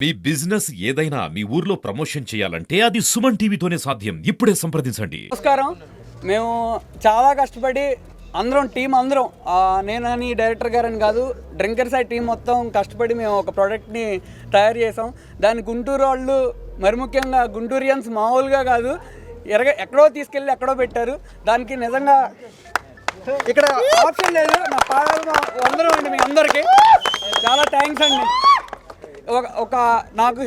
మీ business ఏదైనా మీ ఊర్లో promotion చేయాలంటే అది సుమన్ టీవీతోనే సాధ్యం. ఇప్పుడే సంప్రదించండి. నమస్కారం. మేము చాలా కష్టపడి టీం అందరం నేనని డైరెక్టర్ గారని కాదు, డ్రింకర్ సైడ్ టీం మొత్తం కష్టపడి మేము ఒక ప్రోడక్ట్ని తయారు చేసాం. దాని గుంటూరు వాళ్ళు మరి ముఖ్యంగా గుంటూరియన్స్ మామూలుగా కాదు, ఎక్కడో తీసుకెళ్ళి ఎక్కడో పెట్టారు. దానికి నిజంగా ఇక్కడ ఆప్షన్ లేదు, నా పాదాలు అందరం అండి. మీ అందరికీ చాలా థ్యాంక్స్ అండి. నాకు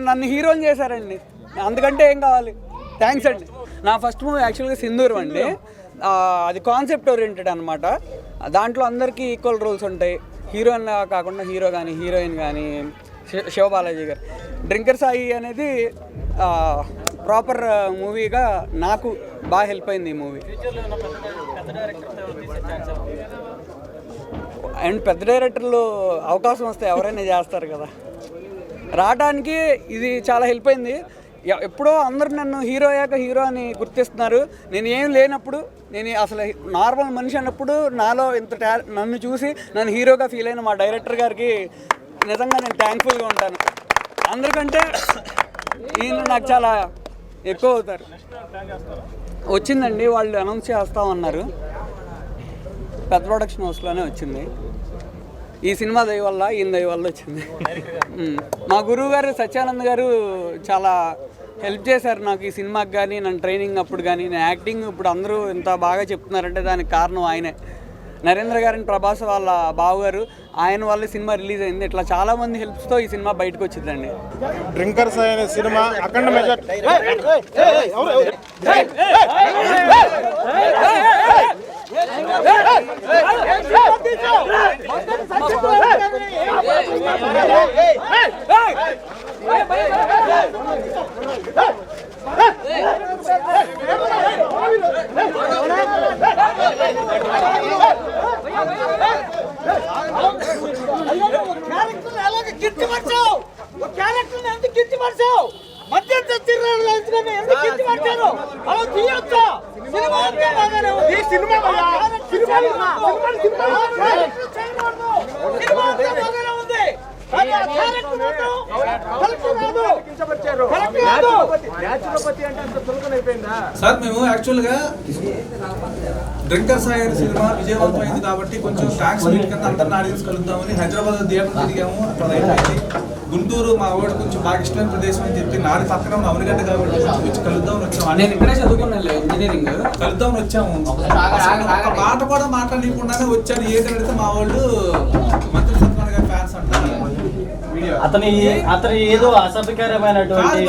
నన్ను హీరోని చేశారండి, అందుకంటే ఏం కావాలి. థ్యాంక్స్ అండి. నా ఫస్ట్ మూవీ యాక్చువల్గా సింధూరం అండి. అది కాన్సెప్ట్ ఓరియంటెడ్ అనమాట. దాంట్లో అందరికీ ఈక్వల్ రోల్స్ ఉంటాయి. హీరోయిన్ కాకుండా హీరో కానీ హీరోయిన్ కానీ శివబాలాజీ గారు. డ్రింకర్ సాయి అనేది ప్రాపర్ మూవీగా నాకు బాగా హెల్ప్ అయింది ఈ మూవీ. అండ్ పెద్ద డైరెక్టర్లు అవకాశం వస్తే ఎవరైనా చేస్తారు కదా, రావడానికి ఇది చాలా హెల్ప్ అయింది. ఎప్పుడో అందరూ నన్ను హీరో అయ్యాక హీరో అని గుర్తిస్తున్నారు. నేను ఏం లేనప్పుడు, నేను అసలు నార్మల్ మనిషి అన్నప్పుడు నాలో నన్ను చూసి నన్ను హీరోగా ఫీల్ అయిన మా డైరెక్టర్ గారికి నిజంగా నేను థ్యాంక్ఫుల్గా ఉంటాను. అందరికంటే ఈయన నాకు చాలా ఎక్కువ అవుతారు. వచ్చిందండి, వాళ్ళు అనౌన్స్ చేస్తామన్నారు. పెద్ద ప్రొడక్షన్ హౌస్లోనే వచ్చింది. ఈ సినిమా దయ వల్ల, ఈయన దయ వల్ల వచ్చింది. మా గురువు గారు సత్యానంద్ గారు చాలా హెల్ప్ చేశారు నాకు ఈ సినిమాకి కానీ, నన్ను ట్రైనింగ్ అప్పుడు కానీ. నేను యాక్టింగ్ ఇప్పుడు అందరూ ఇంత బాగా చెప్తున్నారంటే దానికి కారణం ఆయనే. నరేంద్ర గారిని ప్రభాస్ వాళ్ళ బావగారు, ఆయన వల్ల సినిమా రిలీజ్ అయింది. ఇట్లా చాలామంది హెల్ప్స్తో ఈ సినిమా బయటకు వచ్చిందండి. డ్రింకర్స్ అనే సినిమా అఖండ మెజార్ సార్, మేము యాక్చువల్గా డ్రింకర్ సాయి సినిమా విజయవంతమైంది కాబట్టి కొంచెం ట్యాక్స్ కింద అందరిని ఆడియన్స్ కలుద్దామని హైదరాబాద్ థియేటర్ తిరిగాము. అక్కడ అయిపోయింది. గుంటూరు మా వాడు కొంచెం బాగా ఇష్టమైన ప్రదేశం అని చెప్పి నాది పక్కన ఉన్న అవనిగడ్డ కాబట్టి వచ్చి కలుద్దామని వచ్చాము. నేను ఇక్కడే చదువుకున్నాను ఇంజనీరింగ్. కలుద్దామని వచ్చాము. ఒక మాట కూడా మాట్లాడకుండానే వచ్చాను. ఏది అడిగితే మా వాళ్ళు మంత్రి సత్యనారాయణ గారి ఫ్యాన్స్ అంటారు. అతని ఏదో అసభ్యకరమైనటువంటి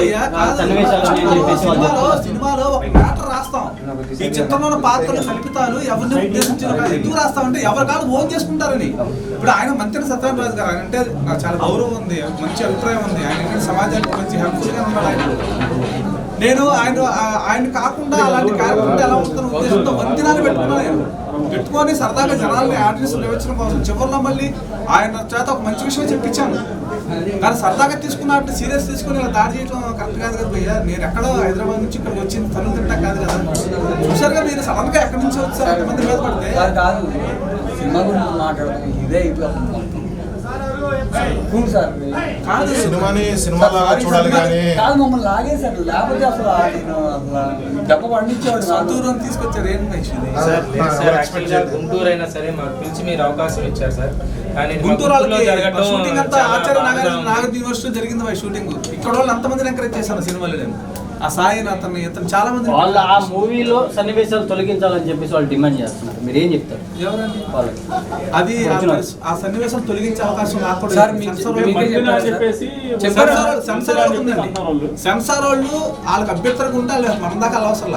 సినిమాలో ఒక మ్యాటర్ రాస్తాం. ఈ చిత్రంలో పాత్రలు కల్పితాలు ఎవరిని ఉద్దేశించిన ఎందుకు రాస్తామంటే ఎవరి కాదు ఓన్ చేసుకుంటారని. ఇప్పుడు ఆయన మంత్రి సత్యనారాయణ రాజు గారు అంటే నాకు చాలా గౌరవం ఉంది, మంచి అభిప్రాయం ఉంది. ఆయన సమాజానికి మంచి హెల్ప్ఫుల్ గా ఉన్నాడు. నేను ఆయన కాకుండా అలాంటి కార్యక్రమం ఎలా ఉంటుందో ఉద్దేశంతో వందినాలు పెట్టుకున్నాను. పెట్టుకొని సరదాగా జనాలని ఆర్టిస్ట్ నిలవచ్చడం కోసం చివరిలో మళ్ళీ ఆయన చేత ఒక మంచి విషయం చెప్పించాను. కానీ సరదాగా తీసుకున్నట్టు సీరియస్ తీసుకుని ఇలా దాడి చేయడం కరెక్ట్ కాదు కదా భయ్యా. నేను ఎక్కడో హైదరాబాద్ నుంచి ఇక్కడికి వచ్చింది తను తింటా కాదు కదా. చూసారుగా మీరు సడన్ గా ఎక్కడి నుంచి వచ్చారు ఎంతమంది మీద పడితే కాదు. సినిమా గురించి మాట్లాడతాం, ఇదే కాదు సినిమాని సినిమాలాగా చూడాలి కానీ కాదు. మమ్మల్ని లాగేశారు, లేకపోతే అసలు దెబ్బ పండించేవాడు. సంతూరం తీసుకొచ్చారు. ఏం గుంటూరు అయినా సరే మాకు పిలిచి మీరు అవకాశం ఇచ్చారు సార్. గుంటూరు షూటింగ్ అంతా ఆచార్య నాగర్ యూనివర్సిటీ జరిగింది. షూటింగ్ ఇక్కడ వాళ్ళు అంతమందిని ఎంకరేజ్ చేశాను సినిమాలో. నేను ఆ సాయి ఇతను చాలా మంది వాళ్ళు ఆ మూవీలో సన్నివేశాలు తొలగించాలని చెప్పేసి వాళ్ళు డిమాండ్ చేస్తున్నారు. మీరు ఏం చెప్తారు? ఎవరండి వాళ్ళకి? అది ఆ సన్నివేశం తొలగించే అవకాశం సెన్సార్ వాళ్ళు వాళ్ళకి అభ్యంతరంగా ఉంటే వాళ్ళు మన దాకా అవసరం.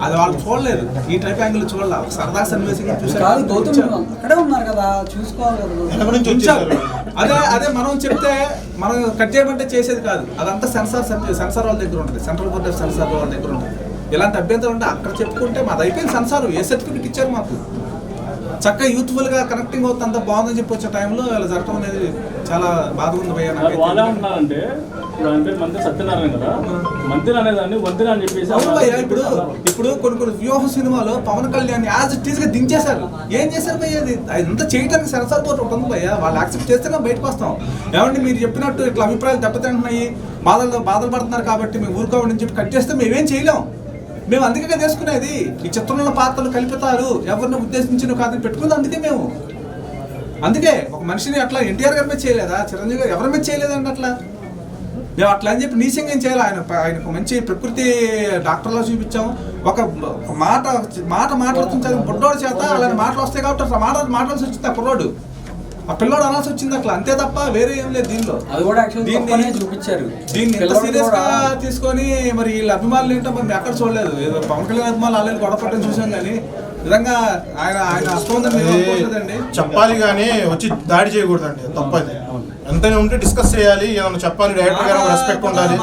అది వాళ్ళు చూడలేదు, ఈ టైప్ యాంగిల్ చూడలేదు. సరదా సన్నివేశం ఉన్నారు కదా, చూసుకోవాలి. అదే మనం చెప్తే మనం కట్ చేయమంటే చేసేది కాదు. అదంతా సెన్సార్ వాళ్ళ దగ్గర ఉంటుంది, సెంట్రల్ బోర్డ్ ఆఫ్ సెన్సార్ వాళ్ళ దగ్గర ఉంటుంది. ఇలాంటి అభ్యంతరం ఉంటే అక్కడ చెప్పుకుంటే మాది అయిపోయింది. సెన్సార్ ఏ సర్టిఫికెట్ ఇచ్చారు మాకు? చక్కగా యూత్ఫుల్ గా కనెక్టింగ్ అవుతుంది, అంత బాగుందని చెప్పి వచ్చే టైంలో ఇలా జరగడం అనేది చాలా బాధగా ఉంది భయ్యా వాళ్ళు వాళ్ళే ఉంటున్నారంటే ఇప్పుడు ఆయన పేరు మంత్రి సత్యనారాయణ కదా, మంత్రి అనేదాన్ని వంతెన అని చెప్పేసి అవును భయ్యా. ఇప్పుడు కొన్ని వ్యూహ సినిమాలో Pawan Kalyan as it is గా దించేశారు. ఏం చేశారు భయ్యా? అది అదంతా చేయడానికి సెన్సార్ బోర్డు ఉంటుంది భయ్యా. వాళ్ళు యాక్సెప్ట్ చేస్తేనే బయటకు వస్తాం. ఏమంటే మీరు చెప్పినట్టు ఇట్లా అభిప్రాయాలు దెబ్బతింటున్నాయి, బాధలు పడుతున్నారు కాబట్టి మేము ఊరుకోమని చెప్పి కట్ చేస్తే మేమేం చేయలేం. మేము అందుకే తీసుకునేది ఈ చిత్రంలో పాత్రలు కల్పితారు, ఎవరిని ఉద్దేశించిన కాదని పెట్టుకుంది అందుకే ఒక మనిషిని అట్లా ఎన్టీఆర్ గారి మీద చేయలేదా, చిరంజీవి గారు ఎవరి మీద చేయలేదండి అట్లా. మేము అట్లా అని చెప్పి నీచంగా ఏం చేయాలి. ఆయనకు మంచి ప్రకృతి డాక్టర్లో చూపించాము. ఒక మాట మాట్లాడుతుంది బుడ్డోడి చేత అలాంటి మాటలు వస్తాయి కాబట్టి అట్లా మాట్లాడాల్సి వచ్చింది ఆ కుర్రోడు, ఆ పిల్లోడు అనాల్సి వచ్చింది అట్లా, అంతే తప్ప వేరే ఏం లేదు దీనిలో. అది కూడా దీన్ని చూపించారు. దీన్ని ఎంత సీరియస్ గా తీసుకొని మరి వీళ్ళ అభిమానులు ఏంటో మనం ఎక్కడ చూడలేదు. ఏదో పవన్ కళ్యాణ్ అభిమానులు ఆల్రెడీ గొడవ పట్టని చూసాం, కానీ నిజంగా ఆయన అష్టమందండి చెప్పాలి కానీ వచ్చి దాడి చేయకూడదండి, తప్పది. ఎంతైనా ఉంటే డిస్కస్ చేయాలి, ఏమన్నా చెప్పాలి, డైరెక్టర్ గారు రెస్పెక్ట్ ఉండాలి.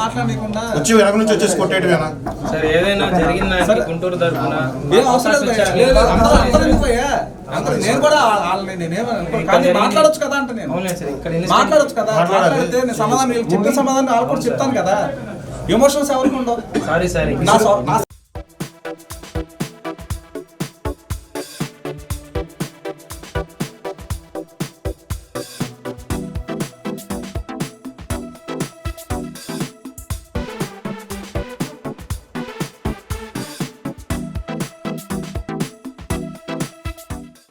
వచ్చి వెనక నుంచి వచ్చేసి కొట్టేయటమేనా సరే? ఏదైనా జరిగిందా గుంటూరు తరఫున? ఏం అవసరం లేదు, నేను కూడా మాట్లాడొచ్చు కదా అంటే నేను మాట్లాడొచ్చు కదా, మాట్లాడితే నేను సమాధానం చెప్పిన సమాధానం వాళ్ళు కూడా చెప్తాను కదా. ఎమోషన్స్ ఎవరికి ఉండవు. సారీ